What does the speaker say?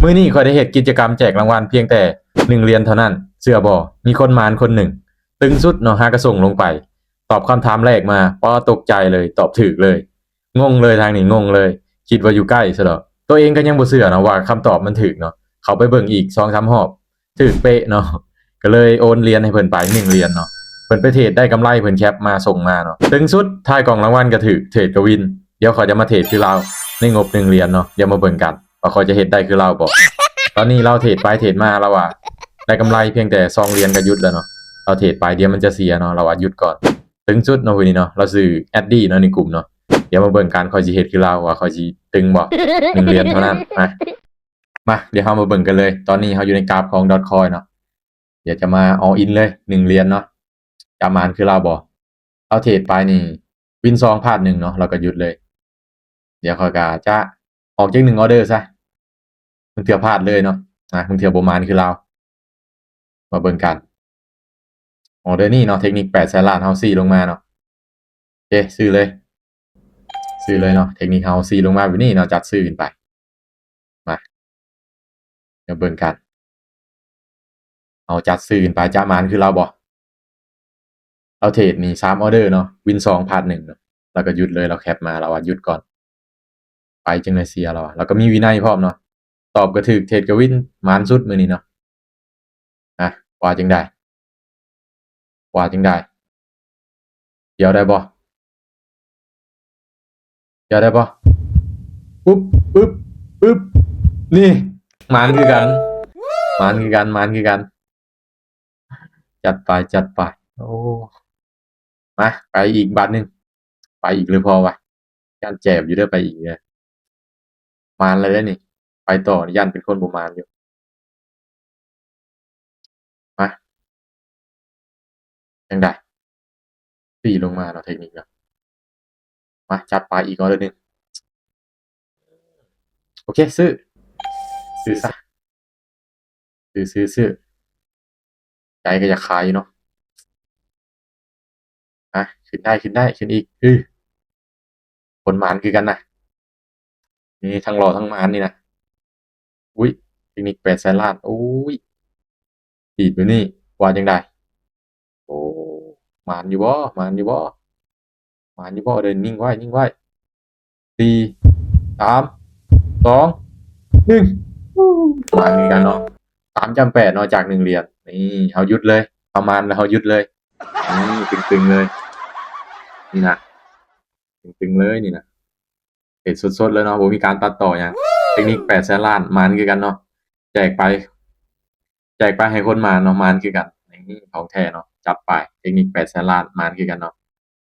มื้อนี้ข้อยได้เฮ็ดกิจกรรมแจกรางวัลเพียงแต่1 เหรียญเท่านั้นเชื่อบ่มีคนมานคนหนึ่งตึงสุดเนาะหากระส่งลงไปตอบคำถามแรกมาป้อตกใจเลยตอบถูกเลยงงเลยทางนี้งงเลยคิดว่าอยู่ใกล้ซะดอกตัวเองก็ยังบ่เชื่อเนาะว่าคำตอบมันถูกเนาะเขาไปเบิ่งอีก2-3รอบถูกเป๊ะเนาะก็เลยโอนเหรียญให้เพิ่นไป1 เหรียญเนาะเพิ่นไปเทรดได้กำไรเพิ่นแคปมาส่งมาเนาะตึงสุดท้ายกล่องรางวัลก็ถูกเทรดก็วินเดี๋ยวข้อยจะมาเทรดคือเราในงบ1 เหรียญเนาะเดี๋ยวมาเบิ่งกันว่าข้อยจะเฮ็ดได้คือเราบ่ ตอนนี้เราเทรดไปเทรดมาแล้วว่าได้กำไรเพียงแต่2 เหรียญก็หยุดแล้วเนาะเราเทรดไปเดี๋ยวมันจะเสียเนาะเราว่าหยุดก่อนตึงสุดเนาะมื้อนี้เนาะเราซื้อแอดดี้เนาะในกลุ่มเนาะเดี๋ยวมาเบิ่งกันข้อยสิเฮ็ดคือเราว่าข้อยสิตึงบ่1 เหรียญเท่านั้นมาเดี๋ยวเรามาเบิ่งกันเลยตอนนี้เราอยู่ในกราฟของ Dotcoin เนาะเดี๋ยวจะมา all in เลย1 เหรียญเนาะจะมานคือเราบ่เราเทรดไปนี่วิน2พลาด1เนาะเราก็หยุดเลยเดี๋ยวข้อยก็จะออกจาก1ออเดอร์ซะบางเทื่อพลาดเลยเนาะบางเทื่อบ่มานคือเรามาเบิ่งกันออเดอร์นี้เนาะเทคนิค8แสนล้านเฮาซี่ลงมาเนาะโอเคซื้อเลยเนาะเทคนิคเฮาซี่ลงมาแบบนี้เนาะจัดซื้อขึ้นไปมาเดี๋ยวเบิ่งกันเอาจัดซื้อขึ้นไปจะมานคือเราบ่เราเทรดนี่3ออเดอร์เนาะวิน2พลาด1เนาะแล้วก็หยุดเลยเราแคปมาเราว่าหยุดก่อนไปจังได๋เสียเราอะแล้วก็มีวินัยพร้อมเนาะตอบก็ถูกเทรดก็วินมานสุดมื้อนี้เนาะว่าจังได๋เดี๋ยวได้บ่ปุ๊บปึ๊บปึ๊บนี่มานคือกันจัดไปโอ้มาไปอีกบาทหนึ่งไปอีกหรือพอวะย่านแจบอยู่เด้อไปอีกเนี่ยมานเลยเด้อนี่ไปต่อย่านเป็นคนบ่มานอยู่มาจั่งใดสี่ลงมาเนาะเทคนิคเนาะมาจัดไปอีกออเดอร์หนึ่งโอเคซื้อซะซื้อใจก็อยากขายอยู่เนาะขึ้นได้ขึ้นอีกคนหมานคือกันนะนี่ทั้งหล่อทั้งหมานนี่นะอุ๊ยเทคนิค8แสนล้านโอ้ยดีดอยู่นี่ว่าจังไดโอ้หมานอยู่บ่เดินนิ่งไว้4 3 2 1หมานคือกันเนาะ3จำ8เนาะจาก1 เหรียญนี่เฮาหยุดเลยเอามานแล้วเฮาหยุดเลยนี่ตึงๆเลยนี่นะตึงๆเลยนี่นะเห็นสดๆเลยเนาะบ่มีการตัดต่อหยังเทคนิค8แสนล้านมานคือกันเนาะแจกไปให้คนมานเนาะมานคือกันนี่ของแท้เนาะจัดไปเทคนิค8แสนล้านมานคือกันเนาะ